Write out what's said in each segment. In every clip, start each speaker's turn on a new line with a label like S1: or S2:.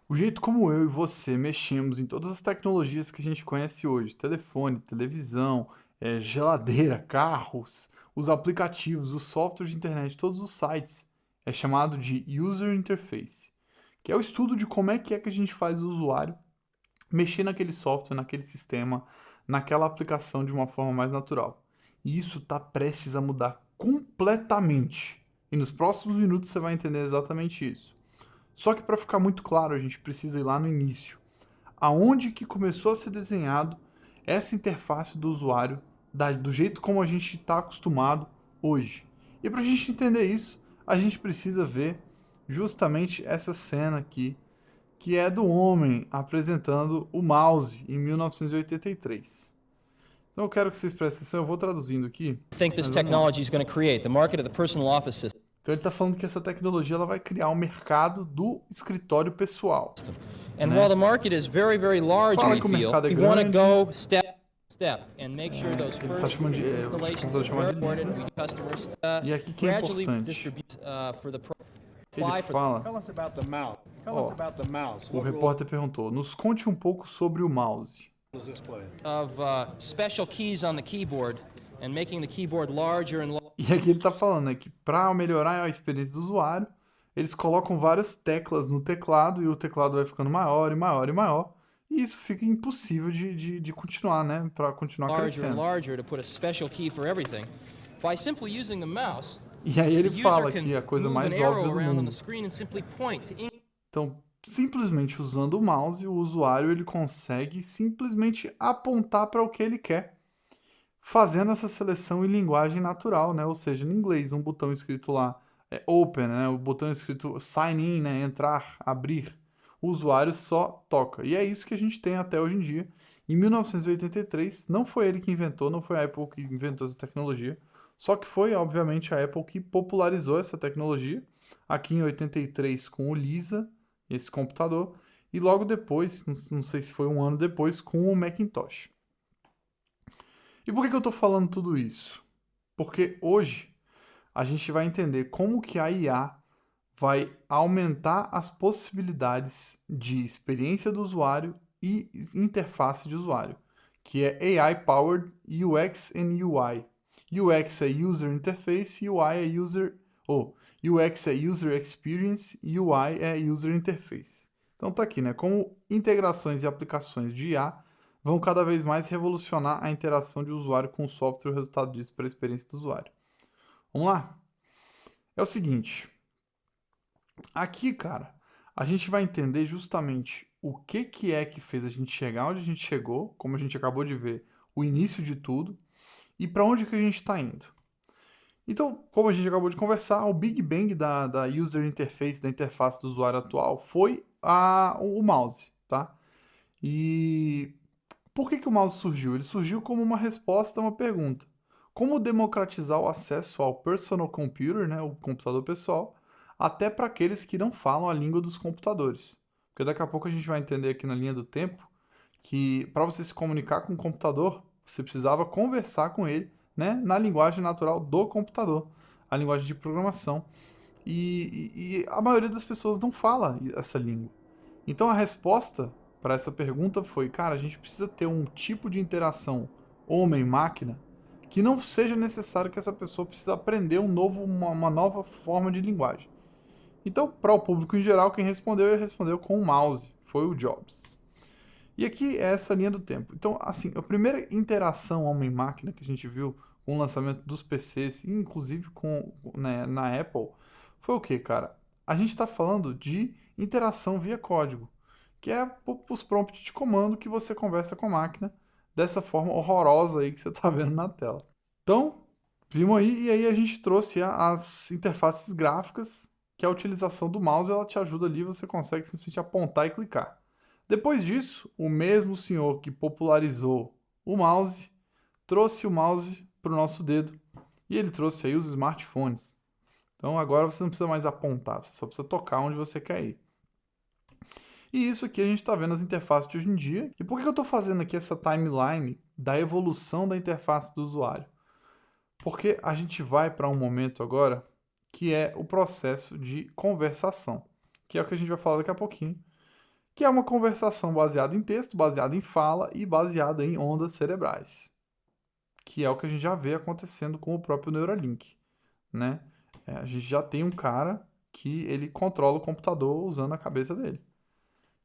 S1: O jeito como eu e você mexemos em todas as tecnologias que a gente conhece hoje, telefone, televisão, geladeira, carros, os aplicativos, os softwares de internet, todos os sites, é chamado de User Interface, que é o estudo de como é que a gente faz o usuário mexer naquele software, naquele sistema, naquela aplicação de uma forma mais natural. E isso está prestes a mudar completamente. E nos próximos minutos você vai entender exatamente isso. Só que para ficar muito claro, a gente precisa ir lá no início. Aonde que começou a ser desenhado essa interface do usuário do jeito como a gente está acostumado hoje. E para a gente entender isso, a gente precisa ver justamente essa cena aqui, que é do homem apresentando o mouse em 1983. Então eu quero que vocês prestem atenção, eu vou traduzindo aqui,
S2: Think this
S1: mas vamos lá.
S2: technology is going to create the market of the personal office system.
S1: Então ele está falando que essa tecnologia ela vai criar um mercado do escritório pessoal,
S2: And
S1: né?
S2: while the market is very, very large,
S1: Fala
S2: we
S1: que o
S2: feel,
S1: mercado é
S2: we want to
S1: grande.
S2: go step by step and make sure those
S1: Ele está
S2: first
S1: chamando de, os
S2: installations
S1: computadores
S2: are very
S1: chamam de
S2: important.
S1: Lisa.
S2: We customers
S1: E aqui que é
S2: gradually
S1: importante.
S2: distribute for the
S1: Ele
S2: apply for
S1: fala,
S3: Tell us about the mouse. Tell us
S1: ó,
S3: about the mouse.
S1: o
S3: What role
S1: repórter perguntou, nos conte um pouco sobre o mouse.
S3: does this play?
S2: of special keys on the keyboard and making the keyboard larger and larger.
S1: E aqui ele está falando, né, que para melhorar a experiência do usuário, eles colocam várias teclas no teclado e o teclado vai ficando maior e maior e maior. E isso fica impossível de continuar, né? Para continuar
S2: Larger and
S1: crescendo.
S2: larger to put a special key for everything. By simply using the mouse,
S1: E aí
S2: the
S1: ele
S2: user
S1: fala
S2: can
S1: que a coisa
S2: move an
S1: mais
S2: arrow
S1: óbvia do
S2: around on the
S1: mundo.
S2: screen and simply point to
S1: Então, simplesmente usando o mouse, o usuário ele consegue simplesmente apontar para o que ele quer, fazendo essa seleção em linguagem natural, né? Ou seja, em inglês, um botão escrito lá é open, né? O botão escrito sign in, né? Entrar, abrir. O usuário só toca. E é isso que a gente tem até hoje em dia. Em 1983, não foi ele que inventou, não foi a Apple que inventou essa tecnologia, só que foi, obviamente, a Apple que popularizou essa tecnologia, aqui em 83 com o Lisa, esse computador, e logo depois, não sei se foi um ano depois, com o Macintosh. E por que eu estou falando tudo isso? Porque hoje a gente vai entender como que a IA vai aumentar as possibilidades de experiência do usuário e interface de usuário, que é AI Powered UX and UI. UX é User Interface, UI é UX é User Experience e UI é User Interface. Então tá aqui, né? Como integrações e aplicações de IA vão cada vez mais revolucionar a interação de usuário com o software e o resultado disso para a experiência do usuário. Vamos lá? É o seguinte, aqui, cara, a gente vai entender justamente o que é que fez a gente chegar onde a gente chegou, como a gente acabou de ver, o início de tudo, e para onde que a gente está indo. Então, como a gente acabou de conversar, o Big Bang da user interface, da interface do usuário atual, foi o mouse, tá? E por que o mouse surgiu? Ele surgiu como uma resposta a uma pergunta. Como democratizar o acesso ao personal computer, né, o computador pessoal, até para aqueles que não falam a língua dos computadores? Porque daqui a pouco a gente vai entender aqui na linha do tempo que para você se comunicar com o computador, você precisava conversar com ele, né, na linguagem natural do computador, a linguagem de programação. E a maioria das pessoas não fala essa língua. Então a resposta para essa pergunta foi, cara, a gente precisa ter um tipo de interação homem-máquina que não seja necessário que essa pessoa precise aprender uma nova forma de linguagem. Então, para o público em geral, quem respondeu, ele respondeu com o mouse, foi o Jobs. E aqui é essa linha do tempo. Então, assim, a primeira interação homem-máquina que a gente viu com o lançamento dos PCs, inclusive né, na Apple, foi o que, cara? A gente está falando de interação via código, que é os prompts de comando que você conversa com a máquina dessa forma horrorosa aí que você está vendo na tela. Então, vimos aí, e aí a gente trouxe as interfaces gráficas, que a utilização do mouse ela te ajuda ali, você consegue simplesmente apontar e clicar. Depois disso, o mesmo senhor que popularizou o mouse trouxe o mouse para o nosso dedo e ele trouxe aí os smartphones. Então agora você não precisa mais apontar, você só precisa tocar onde você quer ir. E isso aqui a gente está vendo as interfaces de hoje em dia. E por que eu estou fazendo aqui essa timeline da evolução da interface do usuário? Porque a gente vai para um momento agora que é o processo de conversação, que é o que a gente vai falar daqui a pouquinho, que é uma conversação baseada em texto, baseada em fala e baseada em ondas cerebrais, que é o que a gente já vê acontecendo com o próprio Neuralink, né? A gente já tem um cara que ele controla o computador usando a cabeça dele.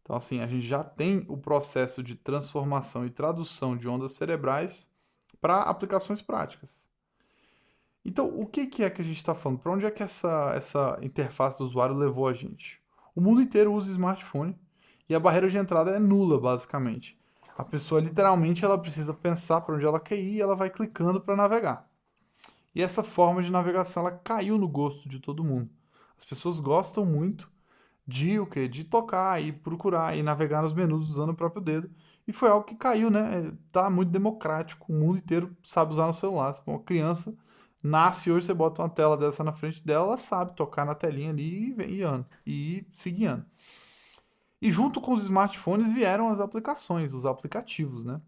S1: Então, assim, a gente já tem o processo de transformação e tradução de ondas cerebrais para aplicações práticas. Então, o que é que a gente está falando? Para onde é que essa interface do usuário levou a gente? O mundo inteiro usa smartphone e a barreira de entrada é nula, basicamente. A pessoa, literalmente, ela precisa pensar para onde ela quer ir e ela vai clicando para navegar. E essa forma de navegação, ela caiu no gosto de todo mundo. As pessoas gostam muito de o quê? De tocar e procurar e navegar nos menus usando o próprio dedo. E foi algo que caiu, né? Tá muito democrático. O mundo inteiro sabe usar no celular. Se uma criança nasce hoje, você bota uma tela dessa na frente dela, ela sabe tocar na telinha ali e se guiando. E junto com os smartphones vieram as aplicações, os aplicativos, né?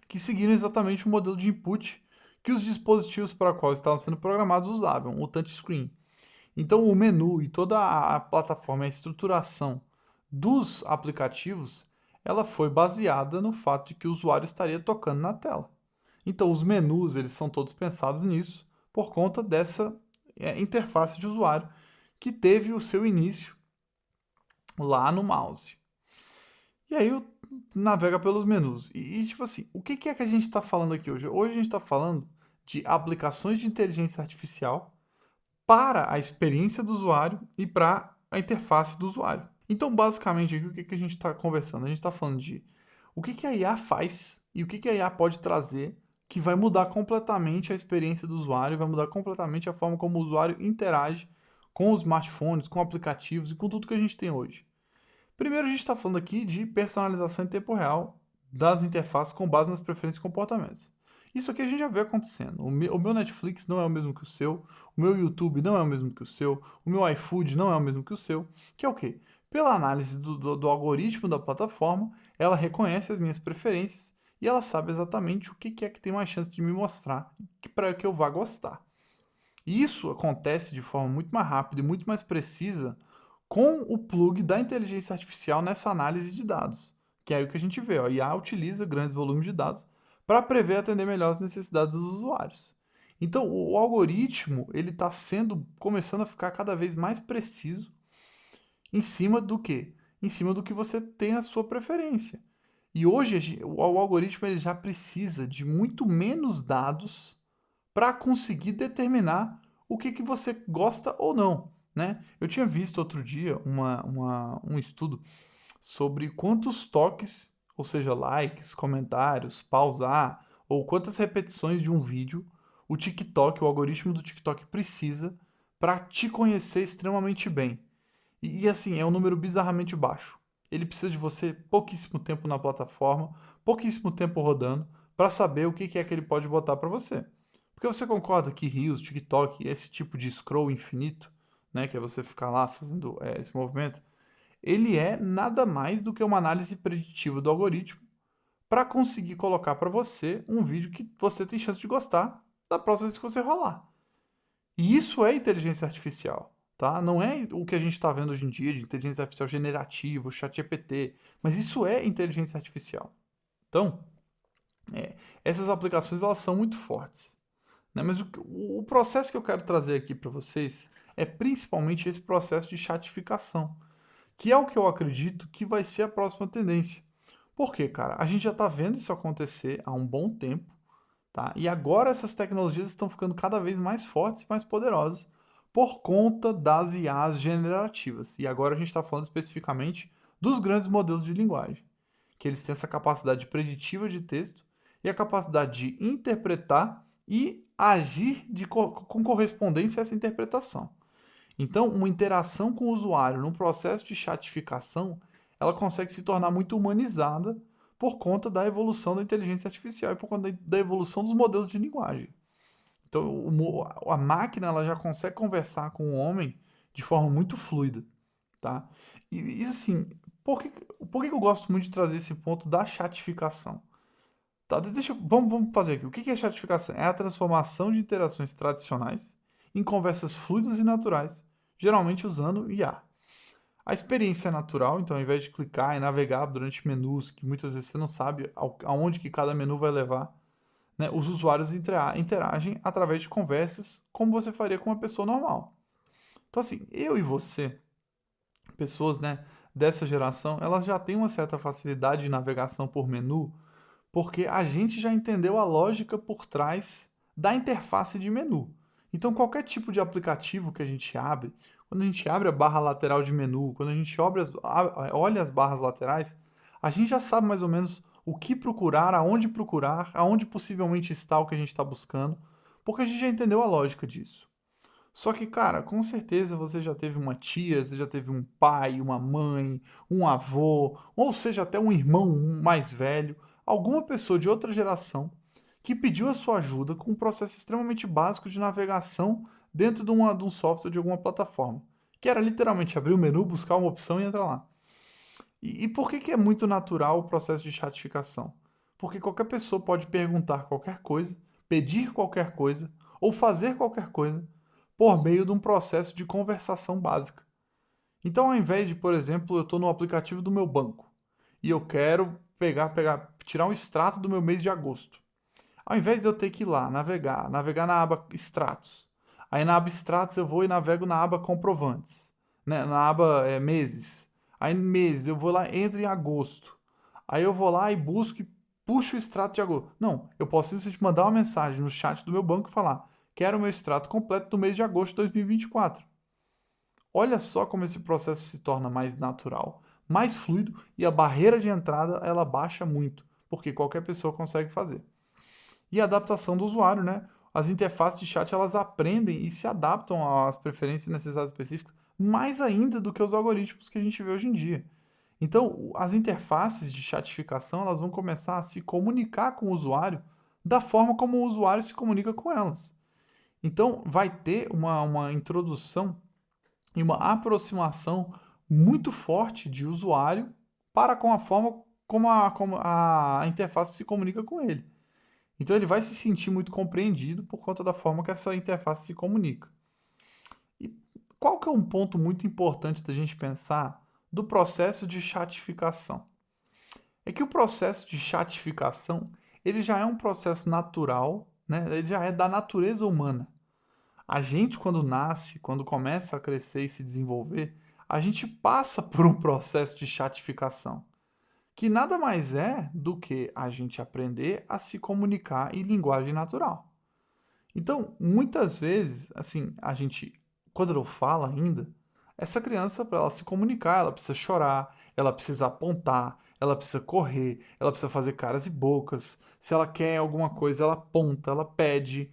S1: Que seguiram exatamente o modelo de input que os dispositivos para qual estavam sendo programados usavam, o touchscreen. Então, o menu e toda a plataforma, a estruturação dos aplicativos, ela foi baseada no fato de que o usuário estaria tocando na tela. Então, os menus, eles são todos pensados nisso por conta dessa interface de usuário que teve o seu início lá no mouse. E aí navega pelos menus. Tipo assim, o que é que a gente está falando aqui hoje? Hoje a gente está falando de aplicações de inteligência artificial para a experiência do usuário e para a interface do usuário. Então, basicamente, aqui, o que a gente está conversando? A gente está falando de o que a IA faz e o que a IA pode trazer que vai mudar completamente a experiência do usuário, vai mudar completamente a forma como o usuário interage com os smartphones, com aplicativos e com tudo que a gente tem hoje. Primeiro, a gente está falando aqui de personalização em tempo real das interfaces com base nas preferências e comportamentos. Isso aqui a gente já vê acontecendo. O meu Netflix não é o mesmo que o seu, o meu YouTube não é o mesmo que o seu, o meu iFood não é o mesmo que o seu, que é o quê? Pela análise do algoritmo da plataforma, ela reconhece as minhas preferências e ela sabe exatamente o que é que tem mais chance de me mostrar para que eu vá gostar. E isso acontece de forma muito mais rápida e muito mais precisa com o plug da inteligência artificial nessa análise de dados, que é o que a gente vê. A IA utiliza grandes volumes de dados para prever e atender melhor as necessidades dos usuários. Então, o algoritmo ele está começando a ficar cada vez mais preciso em cima do quê? Em cima do que você tem a sua preferência. E hoje o algoritmo ele já precisa de muito menos dados para conseguir determinar o que você gosta ou não, né? Eu tinha visto outro dia um estudo sobre quantos toques, ou seja, likes, comentários, pausar, ou quantas repetições de um vídeo o TikTok, o algoritmo do TikTok precisa para te conhecer extremamente bem. E assim, é um número bizarramente baixo. Ele precisa de você pouquíssimo tempo na plataforma, pouquíssimo tempo rodando, para saber o que é que ele pode botar para você. Porque você concorda que Reels, TikTok, esse tipo de scroll infinito, né, que é você ficar lá fazendo esse movimento, ele é nada mais do que uma análise preditiva do algoritmo para conseguir colocar para você um vídeo que você tem chance de gostar da próxima vez que você rolar. E isso é inteligência artificial, tá? Não é o que a gente está vendo hoje em dia de inteligência artificial generativa, o ChatGPT, mas isso é inteligência artificial. Então, essas aplicações elas são muito fortes, né? Mas o processo que eu quero trazer aqui para vocês é principalmente esse processo de chatificação, que é o que eu acredito que vai ser a próxima tendência. Por quê, cara? A gente já está vendo isso acontecer há um bom tempo, tá? E agora essas tecnologias estão ficando cada vez mais fortes e mais poderosas por conta das IAs generativas. E agora a gente está falando especificamente dos grandes modelos de linguagem, que eles têm essa capacidade preditiva de texto e a capacidade de interpretar e agir com correspondência a essa interpretação. Então, uma interação com o usuário num processo de chatificação, ela consegue se tornar muito humanizada por conta da evolução da inteligência artificial e por conta da evolução dos modelos de linguagem. Então, a máquina ela já consegue conversar com o homem de forma muito fluida, tá? E assim, por que eu gosto muito de trazer esse ponto da chatificação? Tá, vamos fazer aqui. O que é chatificação? É a transformação de interações tradicionais em conversas fluidas e naturais, geralmente usando IA. A experiência é natural, então ao invés de clicar e navegar durante menus, que muitas vezes você não sabe aonde que cada menu vai levar, né, os usuários interagem através de conversas, como você faria com uma pessoa normal. Então assim, eu e você, pessoas, né, dessa geração, elas já têm uma certa facilidade de navegação por menu, porque a gente já entendeu a lógica por trás da interface de menu. Então, qualquer tipo de aplicativo que a gente abre, quando a gente abre a barra lateral de menu, quando a gente olha as barras laterais, a gente já sabe mais ou menos o que procurar, aonde possivelmente está o que a gente está buscando, porque a gente já entendeu a lógica disso. Só que, cara, com certeza você já teve uma tia, você já teve um pai, uma mãe, um avô, ou seja, até um irmão mais velho, alguma pessoa de outra geração que pediu a sua ajuda com um processo extremamente básico de navegação dentro de um software de alguma plataforma, que era literalmente abrir o menu, buscar uma opção e entrar lá. E por que é muito natural o processo de chatificação? Porque qualquer pessoa pode perguntar qualquer coisa, pedir qualquer coisa ou fazer qualquer coisa por meio de um processo de conversação básica. Então, ao invés de, por exemplo, eu estou no aplicativo do meu banco e eu quero tirar um extrato do meu mês de agosto. Ao invés de eu ter que ir lá, navegar na aba extratos. Aí na aba extratos eu vou e navego na aba comprovantes, né? Na aba meses. Aí meses eu vou lá, entro em agosto. Aí eu vou lá e busco e puxo o extrato de agosto. Não, eu posso simplesmente mandar uma mensagem no chat do meu banco e falar: quero o meu extrato completo do mês de agosto de 2024. Olha só como esse processo se torna mais natural, mais fluido e a barreira de entrada ela baixa muito, porque qualquer pessoa consegue fazer. E a adaptação do usuário, né? As interfaces de chat elas aprendem e se adaptam às preferências e necessidades específicas mais ainda do que os algoritmos que a gente vê hoje em dia. Então, as interfaces de chatificação elas vão começar a se comunicar com o usuário da forma como o usuário se comunica com elas. Então, vai ter uma introdução e uma aproximação muito forte de usuário para com a forma como a interface se comunica com ele. Então ele vai se sentir muito compreendido por conta da forma que essa interface se comunica. E qual que é um ponto muito importante da gente pensar do processo de chatificação? É que o processo de chatificação, ele já é um processo natural, né? Ele já é da natureza humana. A gente, quando nasce, quando começa a crescer e se desenvolver, a gente passa por um processo de chatificação, que nada mais é do que a gente aprender a se comunicar em linguagem natural. Então, muitas vezes, assim, quando eu falo ainda, essa criança, para ela se comunicar, ela precisa chorar, ela precisa apontar, ela precisa correr, ela precisa fazer caras e bocas. Se ela quer alguma coisa, ela aponta, ela pede.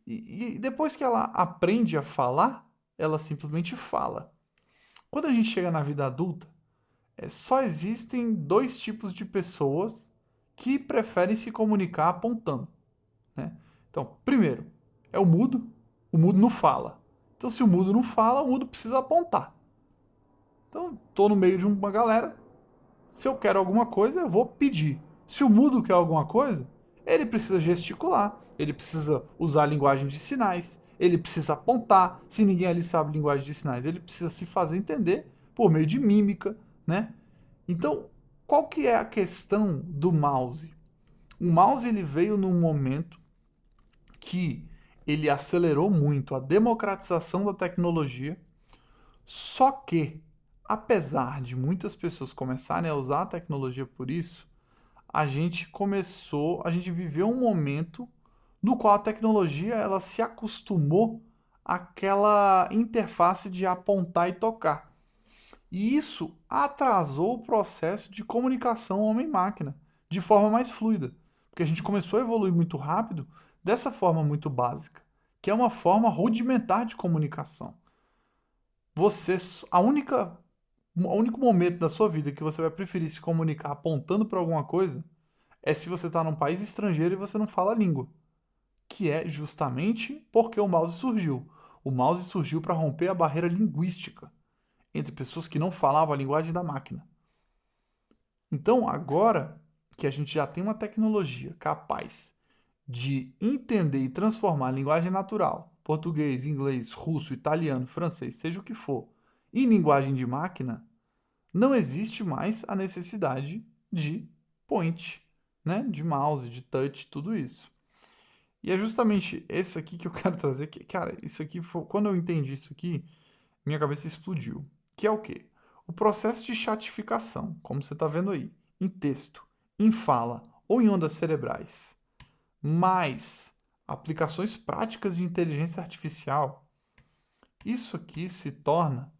S1: E depois que ela aprende a falar, ela simplesmente fala. Quando a gente chega na vida adulta, só existem dois tipos de pessoas que preferem se comunicar apontando, né? Então, primeiro, é o mudo não fala. Então, se o mudo não fala, o mudo precisa apontar. Então, estou no meio de uma galera, se eu quero alguma coisa, eu vou pedir. Se o mudo quer alguma coisa, ele precisa gesticular, ele precisa usar a linguagem de sinais, ele precisa apontar. Se ninguém ali sabe linguagem de sinais, ele precisa se fazer entender por meio de mímica, né? Então, qual que é a questão do mouse? O mouse ele veio num momento que ele acelerou muito a democratização da tecnologia, só que, apesar de muitas pessoas começarem a usar a tecnologia por isso, a gente viveu um momento no qual a tecnologia ela se acostumou àquela interface de apontar e tocar. E isso atrasou o processo de comunicação homem-máquina de forma mais fluida, porque a gente começou a evoluir muito rápido dessa forma muito básica, que é uma forma rudimentar de comunicação. Você, o único momento da sua vida que você vai preferir se comunicar apontando para alguma coisa é se você está num país estrangeiro e você não fala a língua, que é justamente porque o mouse surgiu. O mouse surgiu para romper a barreira linguística entre pessoas que não falavam a linguagem da máquina. Então, agora que a gente já tem uma tecnologia capaz de entender e transformar a linguagem natural, português, inglês, russo, italiano, francês, seja o que for, em linguagem de máquina, não existe mais a necessidade de point, né? De mouse, de touch, tudo isso. E é justamente esse aqui que eu quero trazer, que, cara, isso aqui, quando eu entendi isso aqui, minha cabeça explodiu. Que é o quê? O processo de chatificação, como você está vendo aí, em texto, em fala ou em ondas cerebrais, mais aplicações práticas de inteligência artificial, isso aqui se torna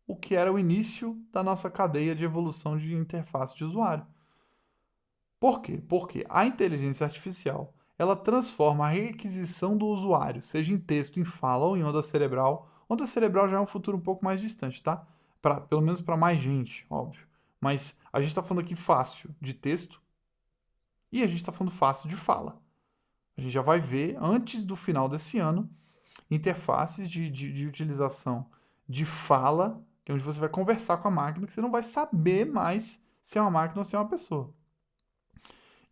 S1: o que era o início da nossa cadeia de evolução de interface de usuário. Por quê? Porque a inteligência artificial, ela transforma a requisição do usuário, seja em texto, em fala ou em onda cerebral. Onda cerebral já é um futuro um pouco mais distante, tá? Pelo menos para mais gente, óbvio. Mas a gente está falando aqui fácil de texto e a gente está falando fácil de fala. A gente já vai ver, antes do final desse ano, interfaces de utilização de fala, que é onde você vai conversar com a máquina, que você não vai saber mais se é uma máquina ou se é uma pessoa.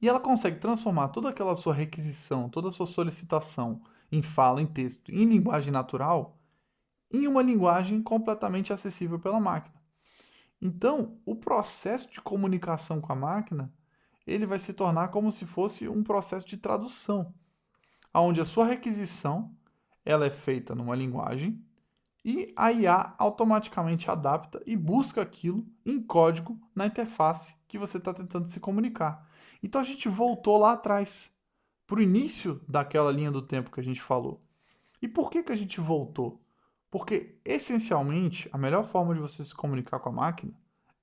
S1: E ela consegue transformar toda aquela sua requisição, toda a sua solicitação em fala, em texto, em linguagem natural, em uma linguagem completamente acessível pela máquina. Então, o processo de comunicação com a máquina, ele vai se tornar como se fosse um processo de tradução, onde a sua requisição ela é feita numa linguagem e a IA automaticamente adapta e busca aquilo em código na interface que você está tentando se comunicar. Então a gente voltou lá atrás, para o início daquela linha do tempo que a gente falou. E por que a gente voltou? Porque, essencialmente, a melhor forma de você se comunicar com a máquina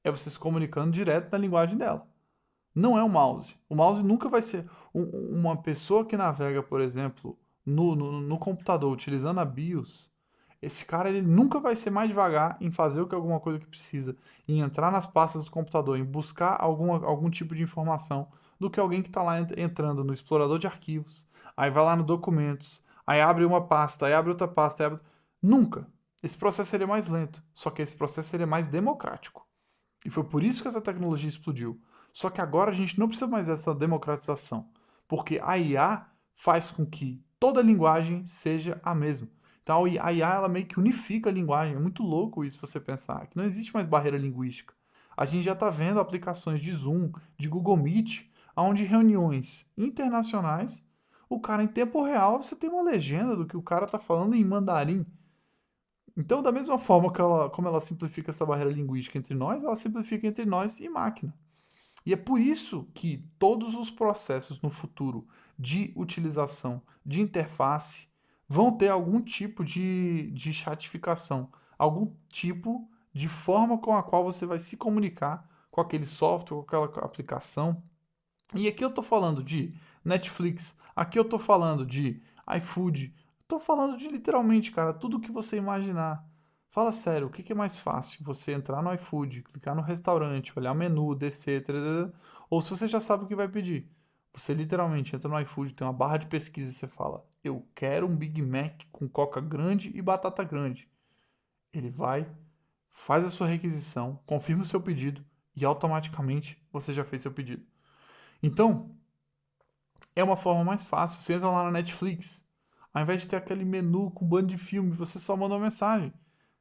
S1: é você se comunicando direto na linguagem dela. Não é o mouse. O mouse nunca vai ser uma pessoa que navega, por exemplo, no computador utilizando a BIOS. Esse cara ele nunca vai ser mais devagar em fazer alguma coisa que precisa, em entrar nas pastas do computador, em buscar algum tipo de informação, do que alguém que está lá entrando no explorador de arquivos, aí vai lá no documentos, aí abre uma pasta, aí abre outra pasta, Nunca. Esse processo seria mais lento, só que esse processo seria mais democrático. E foi por isso que essa tecnologia explodiu. Só que agora a gente não precisa mais dessa democratização, porque a IA faz com que toda a linguagem seja a mesma. Então a IA ela meio que unifica a linguagem. É muito louco isso você pensar, que não existe mais barreira linguística. A gente já está vendo aplicações de Zoom, de Google Meet, onde reuniões internacionais, o cara em tempo real, você tem uma legenda do que o cara está falando em mandarim. Então, da mesma forma que como ela simplifica essa barreira linguística entre nós, ela simplifica entre nós e máquina. E é por isso que todos os processos no futuro de utilização de interface vão ter algum tipo de chatificação, algum tipo de forma com a qual você vai se comunicar com aquele software, com aquela aplicação. E aqui eu estou falando de Netflix, aqui eu estou falando de iFood, estou falando de literalmente, cara, tudo que você imaginar. Fala sério, o que é mais fácil? Você entrar no iFood, clicar no restaurante, olhar o menu, descer, ou se você já sabe o que vai pedir. Você literalmente entra no iFood, tem uma barra de pesquisa e você fala: eu quero um Big Mac com coca grande e batata grande. Ele vai, faz a sua requisição, confirma o seu pedido e automaticamente você já fez seu pedido. Então, é uma forma mais fácil. Você entra lá na Netflix, ao invés de ter aquele menu com um bando de filme, você só manda uma mensagem.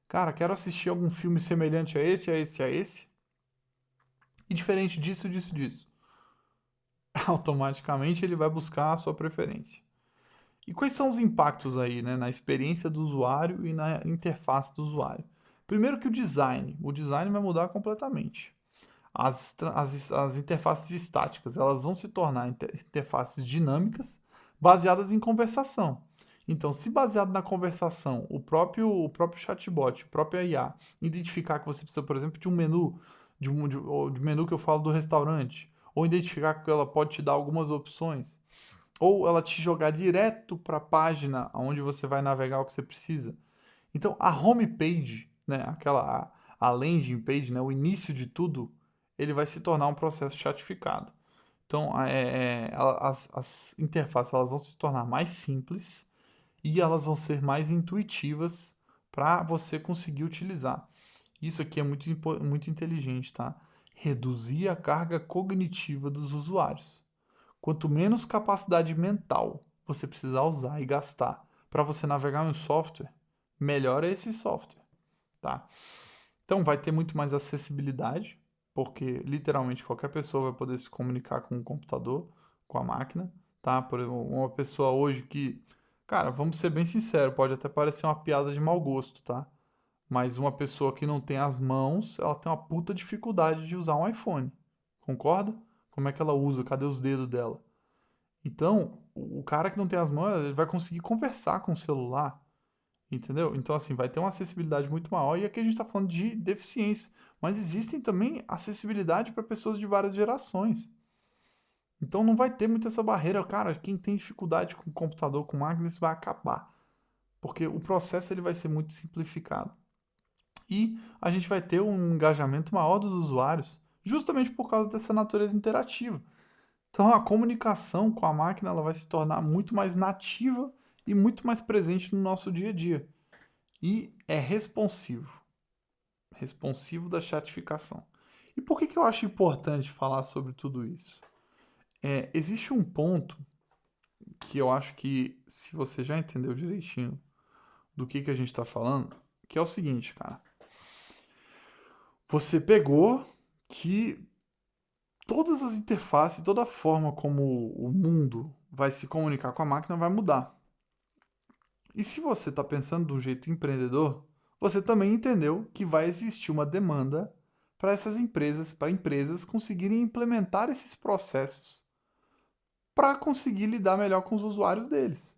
S1: Cara, quero assistir algum filme semelhante a esse, a esse, a esse. E diferente disso, disso, disso. Automaticamente ele vai buscar a sua preferência. E quais são os impactos aí, né, na experiência do usuário e na interface do usuário? Primeiro que o design vai mudar completamente. As interfaces estáticas, elas vão se tornar interfaces dinâmicas baseadas em conversação. Então, se baseado na conversação, o próprio chatbot, o próprio IA, identificar que você precisa, por exemplo, de um menu, de menu que eu falo do restaurante, ou identificar que ela pode te dar algumas opções, ou ela te jogar direto para a página onde você vai navegar o que você precisa. Então, a homepage, né, a landing page, né, o início de tudo, ele vai se tornar um processo chatificado. Então, as interfaces elas vão se tornar mais simples e elas vão ser mais intuitivas para você conseguir utilizar. Isso aqui é muito inteligente, tá? Reduzir a carga cognitiva dos usuários. Quanto menos capacidade mental você precisar usar e gastar para você navegar em um software, melhor é esse software, tá? Então vai ter muito mais acessibilidade, porque literalmente qualquer pessoa vai poder se comunicar com o computador, com a máquina, tá? Por exemplo, uma pessoa hoje que, cara, vamos ser bem sinceros, pode até parecer uma piada de mau gosto, tá? Mas uma pessoa que não tem as mãos, ela tem uma puta dificuldade de usar um iPhone. Concorda? Como é que ela usa? Cadê os dedos dela? Então, o cara que não tem as mãos, ele vai conseguir conversar com o celular, entendeu? Então, assim, vai ter uma acessibilidade muito maior. E aqui a gente está falando de deficiência. Mas existem também acessibilidade para pessoas de várias gerações. Então, não vai ter muito essa barreira. Cara, quem tem dificuldade com computador, com máquina, isso vai acabar. Porque o processo ele vai ser muito simplificado. E a gente vai ter um engajamento maior dos usuários, justamente por causa dessa natureza interativa. Então, a comunicação com a máquina ela vai se tornar muito mais nativa e muito mais presente no nosso dia a dia. E é responsivo. Responsivo da chatificação. E por que eu acho importante falar sobre tudo isso? Existe um ponto que eu acho que, se você já entendeu direitinho do que a gente está falando, que é o seguinte, cara. Você pegou que todas as interfaces, toda a forma como o mundo vai se comunicar com a máquina vai mudar. E se você está pensando de um jeito empreendedor, você também entendeu que vai existir uma demanda para essas empresas, para empresas conseguirem implementar esses processos para conseguir lidar melhor com os usuários deles.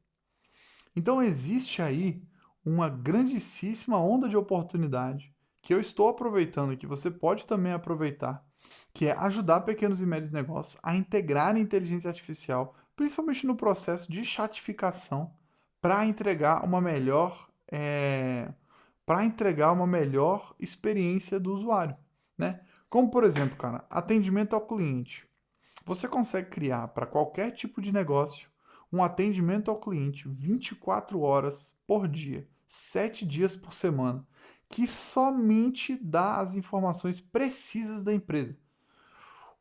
S1: Então existe aí uma grandíssima onda de oportunidade que eu estou aproveitando e que você pode também aproveitar, que é ajudar pequenos e médios negócios a integrar a inteligência artificial, principalmente no processo de chatificação, para entregar uma melhor experiência do usuário, né? Como por exemplo, cara, atendimento ao cliente. Você consegue criar para qualquer tipo de negócio um atendimento ao cliente 24 horas por dia, 7 dias por semana, que somente dá as informações precisas da empresa.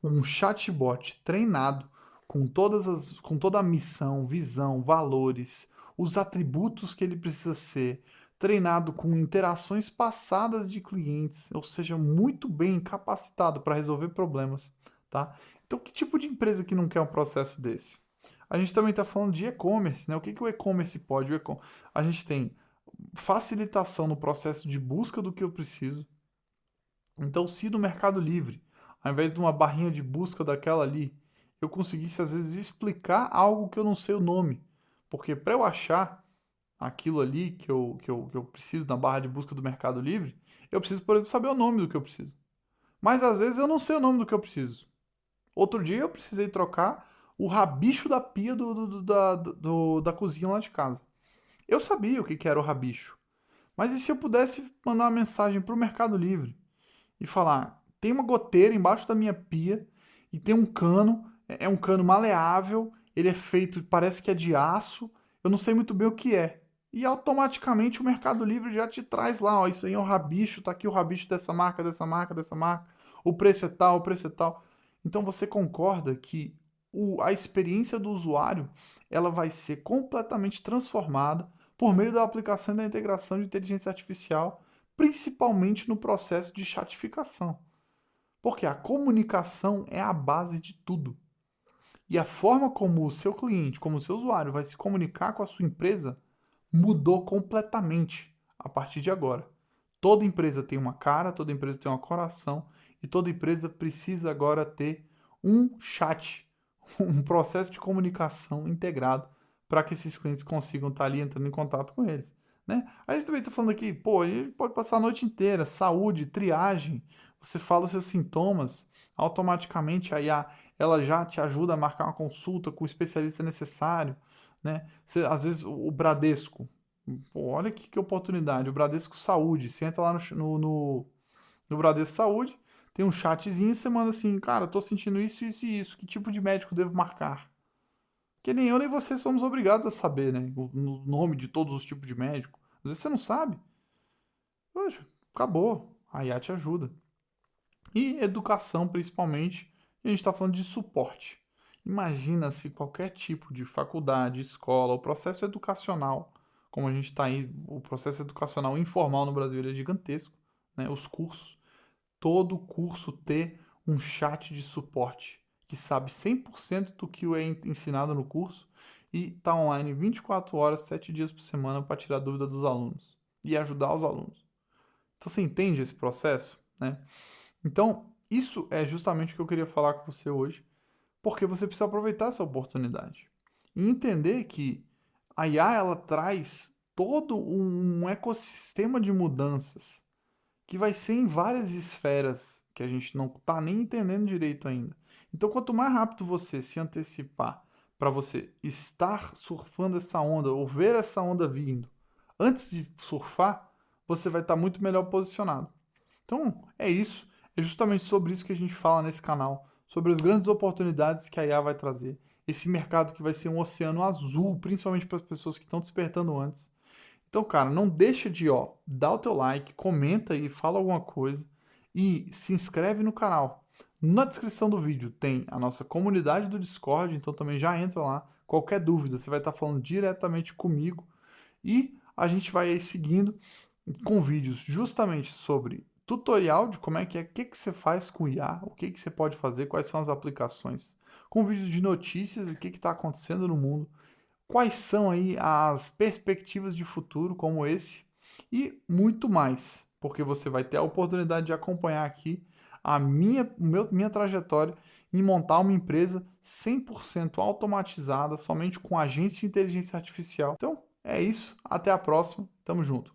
S1: Um chatbot treinado com toda a missão, visão, valores, os atributos que ele precisa ser, treinado com interações passadas de clientes, ou seja, muito bem capacitado para resolver problemas, tá? Então, que tipo de empresa que não quer um processo desse? A gente também está falando de e-commerce, né? O que o e-commerce pode? A gente tem facilitação no processo de busca do que eu preciso. Então, se no Mercado Livre, ao invés de uma barrinha de busca daquela ali, eu conseguisse às vezes explicar algo que eu não sei o nome, porque para eu achar aquilo ali que eu preciso na barra de busca do Mercado Livre, eu preciso, por exemplo, saber o nome do que eu preciso. Mas às vezes eu não sei o nome do que eu preciso. Outro dia eu precisei trocar o rabicho da pia da cozinha lá de casa. Eu sabia o que era o rabicho. Mas e se eu pudesse mandar uma mensagem para o Mercado Livre e falar: tem uma goteira embaixo da minha pia e tem um cano, é um cano maleável, ele é feito, parece que é de aço, eu não sei muito bem o que é. E automaticamente o Mercado Livre já te traz lá, ó, isso aí é um rabicho, tá aqui o rabicho dessa marca, dessa marca, dessa marca, o preço é tal, o preço é tal. Então você concorda que a experiência do usuário ela vai ser completamente transformada por meio da aplicação e da integração de inteligência artificial, principalmente no processo de chatificação. Porque a comunicação é a base de tudo. E a forma como o seu cliente, como o seu usuário vai se comunicar com a sua empresa mudou completamente a partir de agora. Toda empresa tem uma cara, toda empresa tem um coração e toda empresa precisa agora ter um chat, um processo de comunicação integrado para que esses clientes consigam estar ali entrando em contato com eles. Né? A gente também está falando aqui, pô, a gente pode passar a noite inteira, saúde, triagem, você fala os seus sintomas, automaticamente a IA ela já te ajuda a marcar uma consulta com o especialista necessário, né? Às vezes o Bradesco, pô, olha que oportunidade, o Bradesco Saúde, você entra lá no Bradesco Saúde, tem um chatzinho, você manda assim, cara, eu tô sentindo isso, isso e isso, que tipo de médico devo marcar? Que nem eu nem você somos obrigados a saber, né? O nome de todos os tipos de médico. Às vezes você não sabe. Poxa, acabou. A IA te ajuda. E educação, principalmente, e a gente está falando de suporte. Imagina se qualquer tipo de faculdade, escola, o processo educacional, como a gente está aí, o processo educacional informal no Brasil ele é gigantesco, né, os cursos, todo curso ter um chat de suporte que sabe 100% do que é ensinado no curso e está online 24 horas, 7 dias por semana para tirar dúvida dos alunos e ajudar os alunos. Então você entende esse processo, né? Então, isso é justamente o que eu queria falar com você hoje, porque você precisa aproveitar essa oportunidade e entender que a IA ela traz todo um ecossistema de mudanças que vai ser em várias esferas que a gente não está nem entendendo direito ainda. Então, quanto mais rápido você se antecipar para você estar surfando essa onda ou ver essa onda vindo antes de surfar, você vai estar muito melhor posicionado. Então, é isso. É justamente sobre isso que a gente fala nesse canal, sobre as grandes oportunidades que a IA vai trazer. Esse mercado que vai ser um oceano azul, principalmente para as pessoas que estão despertando antes. Então, cara, não deixa de, dar o teu like, comenta aí, fala alguma coisa e se inscreve no canal. Na descrição do vídeo tem a nossa comunidade do Discord, então também já entra lá. Qualquer dúvida, você vai estar falando diretamente comigo e a gente vai aí seguindo com vídeos justamente sobre tutorial de como é, o que você faz com IA, o que você pode fazer, quais são as aplicações, com vídeos de notícias, o que está acontecendo no mundo, quais são aí as perspectivas de futuro como esse e muito mais, porque você vai ter a oportunidade de acompanhar aqui a minha trajetória em montar uma empresa 100% automatizada, somente com agentes de inteligência artificial. Então, é isso, até a próxima, tamo junto.